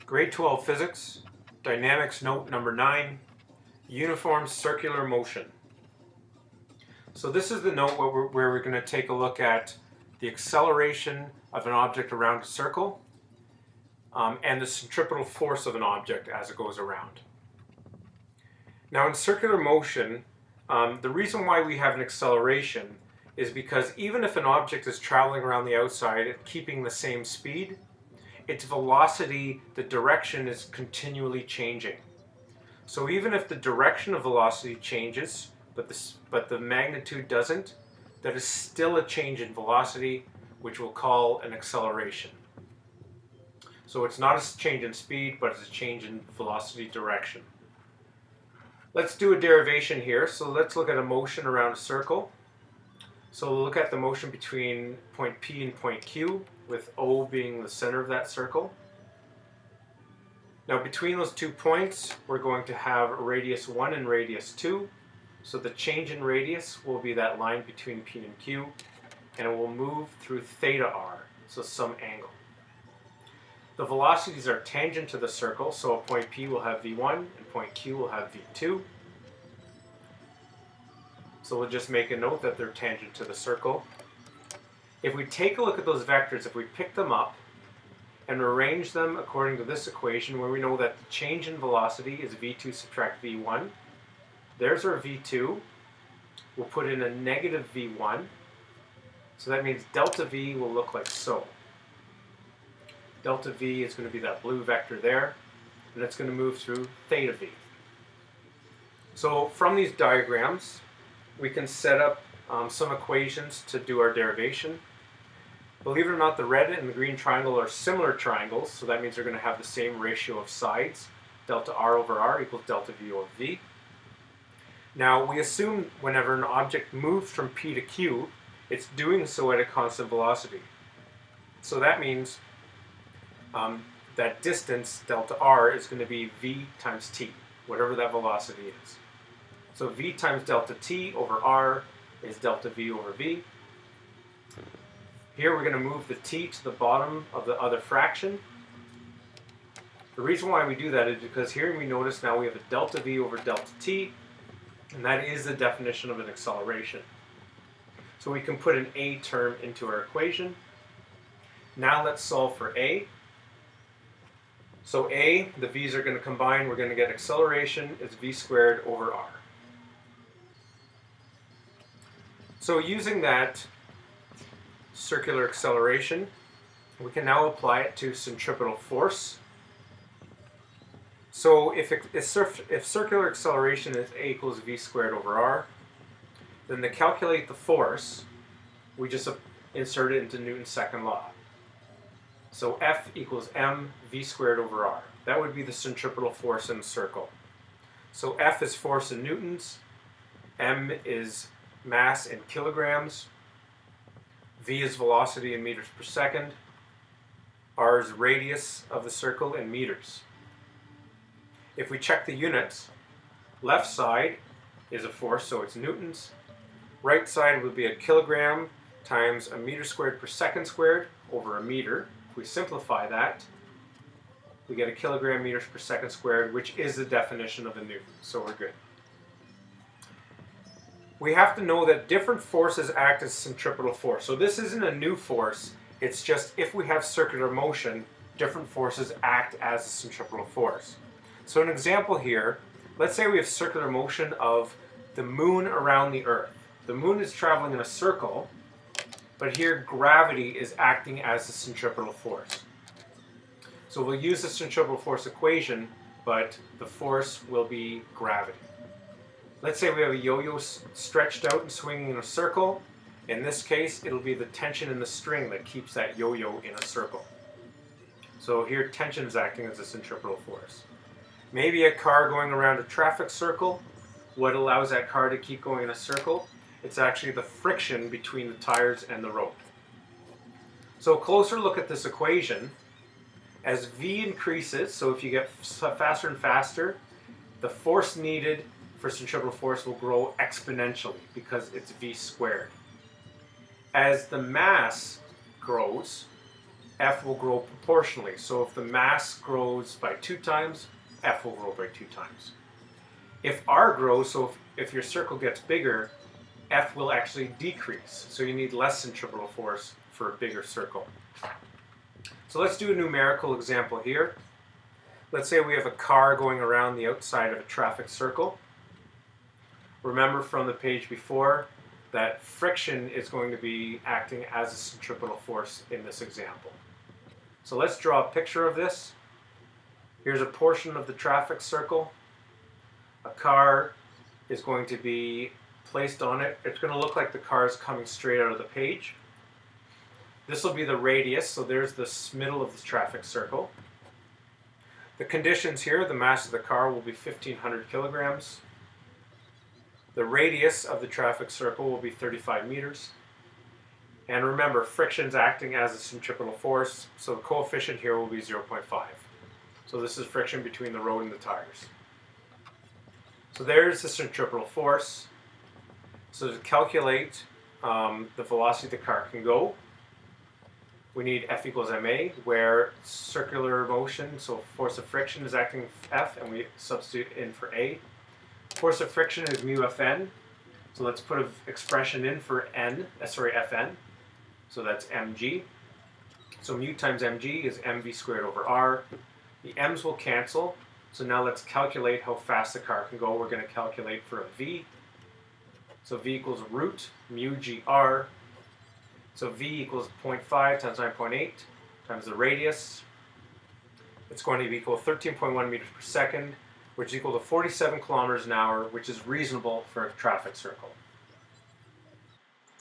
Grade 12 Physics, Dynamics Note number 9, Uniform Circular Motion. So this is the note where we're going to take a look at the acceleration of an object around a circle and the centripetal force of an object as it goes around. Now in circular motion, the reason why we have an acceleration is because even if an object is traveling around the outside at keeping the same speed, its velocity, the direction, is continually changing. So even if the direction of velocity changes, but the magnitude doesn't, that is still a change in velocity, which we'll call an acceleration. So it's not a change in speed, but it's a change in velocity direction. Let's do a derivation here. So let's look at a motion around a circle. So we'll look at the motion between point P and point Q, with O being the center of that circle. Now between those 2 points, we're going to have radius 1 and radius 2. So the change in radius will be that line between P and Q, and it will move through theta r, so some angle. The velocities are tangent to the circle, so at point P will have v1 and point Q will have v2. So we'll just make a note that they're tangent to the circle. If we take a look at those vectors, if we pick them up and arrange them according to this equation, where we know that the change in velocity is v2 subtract v1, there's our v2. We'll put in a negative v1, so that means delta v will look like so. Delta v is going to be that blue vector there, and it's going to move through theta v. So from these diagrams, we can set up some equations to do our derivation. Believe it or not, the red and the green triangle are similar triangles, so that means they're going to have the same ratio of sides. Delta r over r equals delta v over v. Now we assume whenever an object moves from P to Q, it's doing so at a constant velocity. So that means that distance, delta r, is going to be v times t, whatever that velocity is. So v times delta t over r is delta v over v. Here we're going to move the t to the bottom of the other fraction. The reason why we do that is because here we notice now we have a delta v over delta t, and that is the definition of an acceleration. So we can put an a term into our equation. Now let's solve for a. So a, the v's are going to combine, we're going to get acceleration is v squared over r. So using that circular acceleration, we can now apply it to centripetal force. So if circular acceleration is a equals v squared over r, then to calculate the force, we just insert it into Newton's second law. So F equals m v squared over r. That would be the centripetal force in a circle. So F is force in newtons, m is mass in kilograms, v is velocity in meters per second, r is radius of the circle in meters. If we check the units, left side is a force, so it's newtons. Right side would be a kilogram times a meter squared per second squared over a meter. If we simplify that, we get a kilogram meters per second squared, which is the definition of a newton, so we're good. We have to know that different forces act as centripetal force. So this isn't a new force, it's just if we have circular motion, different forces act as a centripetal force. So an example here, let's say we have circular motion of the moon around the earth. The moon is traveling in a circle, but here gravity is acting as the centripetal force. So we'll use the centripetal force equation, but the force will be gravity. Let's say we have a yo-yo stretched out and swinging in a circle. In this case, it'll be the tension in the string that keeps that yo-yo in a circle. So here tension is acting as a centripetal force. Maybe a car going around a traffic circle. What allows that car to keep going in a circle? It's actually the friction between the tires and the road. So a closer look at this equation. As v increases, so if you get faster and faster, the force needed for centripetal force will grow exponentially because it's v squared. As the mass grows, F will grow proportionally. So if the mass grows by 2 times, F will grow by 2 times. If R grows, so if your circle gets bigger, F will actually decrease. So you need less centripetal force for a bigger circle. So let's do a numerical example here. Let's say we have a car going around the outside of a traffic circle. Remember from the page before that friction is going to be acting as a centripetal force in this example. So let's draw a picture of this. Here's a portion of the traffic circle. A car is going to be placed on it. It's going to look like the car is coming straight out of the page. This will be the radius, so there's the middle of the traffic circle. The conditions here, the mass of the car will be 1,500 kilograms. The radius of the traffic circle will be 35 meters. And remember, friction's acting as a centripetal force, so the coefficient here will be 0.5. So this is friction between the road and the tires. So there's the centripetal force. So to calculate the velocity the car can go, we need F equals ma, where circular motion, so force of friction is acting F, and we substitute in for A. Force of friction is mu Fn, so let's put an expression in for Fn, so that's mg. So mu times mg is mv squared over r. The m's will cancel, so now let's calculate how fast the car can go. We're going to calculate for a v. So v equals root mu gr. So v equals 0.5 times 9.8 times the radius. It's going to be equal to 13.1 meters per second, which is equal to 47 kilometers an hour, which is reasonable for a traffic circle.